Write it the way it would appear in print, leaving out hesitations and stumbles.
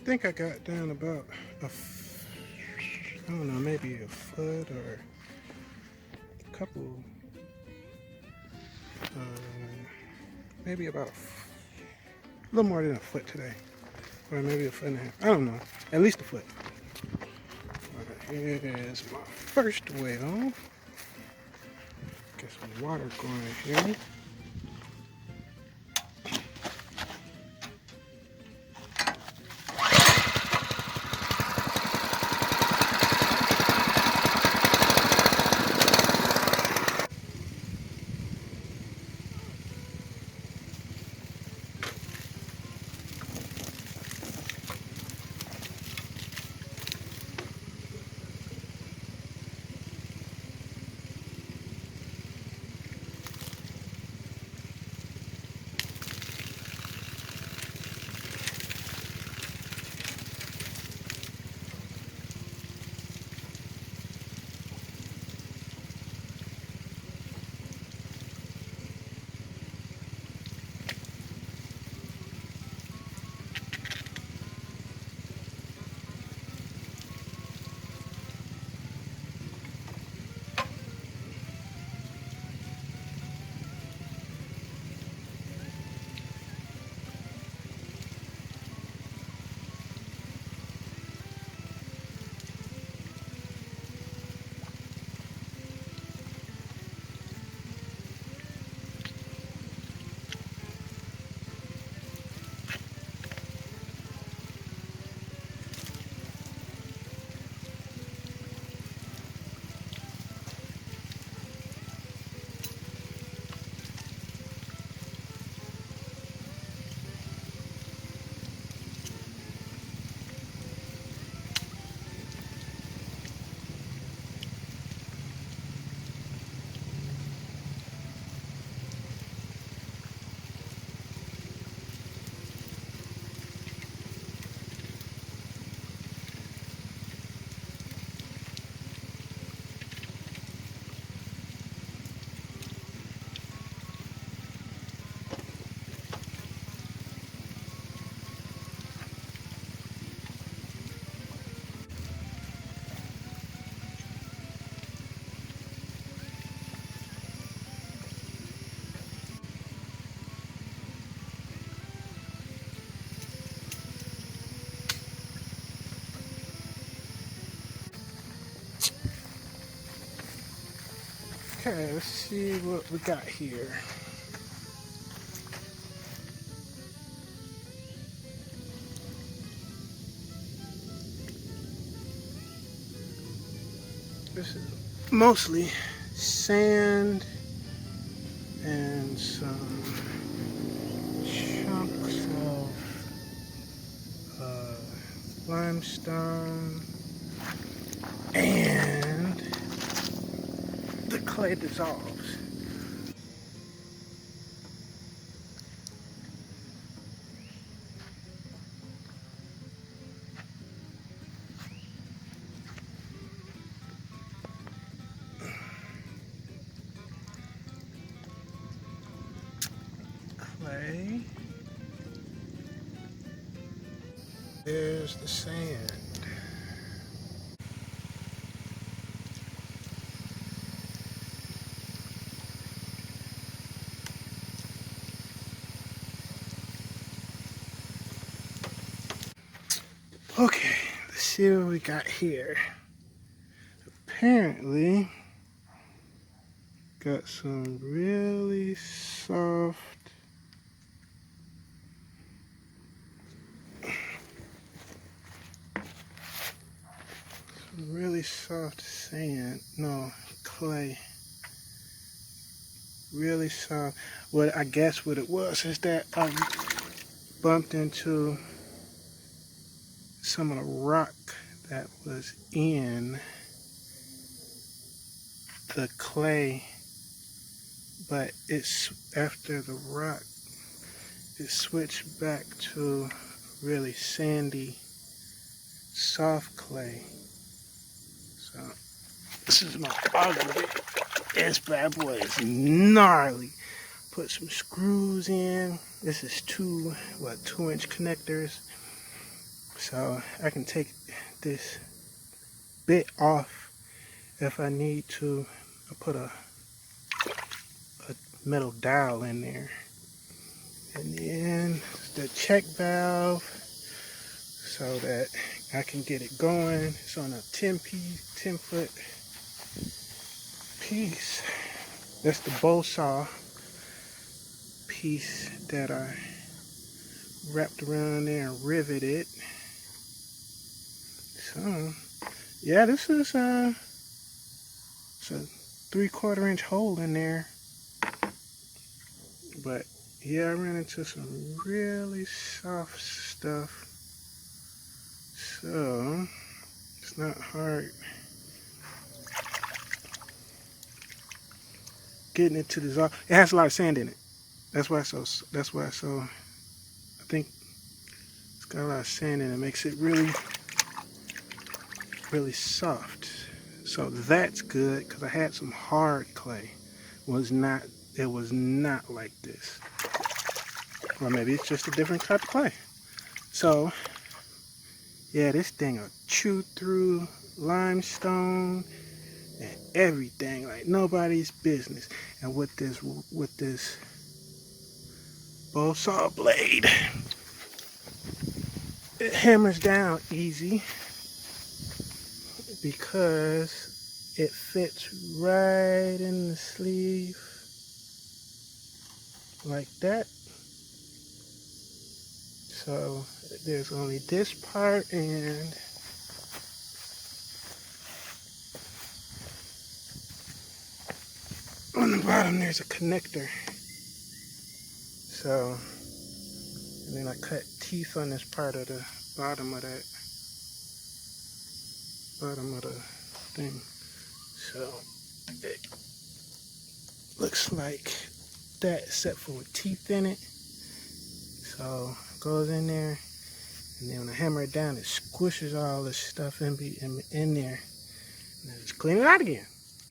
think I got down about I don't know, maybe a foot or a couple, maybe about a little more than a foot today, or maybe a foot and a half. I don't know, at least a foot. All right, here's my first well. Get some water going here. Okay, let's see what we got here. This is mostly sand and some chunks of limestone, and the clay dissolves. Clay. There's the sand. Okay, let's see what we got here. Apparently, got some really soft sand. No, clay. Really soft. What I guess what it was is that I bumped into some of the rock that was in the clay, but it's after the rock it switched back to really sandy soft clay. So this is my ugly. This bad boy is gnarly. Put some screws in. This is 2-inch connectors. So I can take this bit off if I need to. I put a metal dowel in there. And then the check valve so that I can get it going. It's on a 10-foot piece. That's the bow saw piece that I wrapped around there and riveted. So, yeah, this is it's a 3/4 inch hole in there. But yeah, I ran into some really soft stuff. So it's not hard getting it to dissolve. It has a lot of sand in it. That's why I think it's got a lot of sand in it. It makes it really soft. So that's good because I had some hard clay. It was not like this. Or maybe it's just a different type of clay. So yeah, this thing will chew through limestone and everything like nobody's business. And with this bow saw blade, it hammers down easy because it fits right in the sleeve like that. So there's only this part, and on the bottom there's a connector. So, and then I cut teeth on this part of the bottom of the thing. So it looks like that except for with teeth in it. So it goes in there, and then when I hammer it down, it squishes all this stuff in there, and then just clean it out again.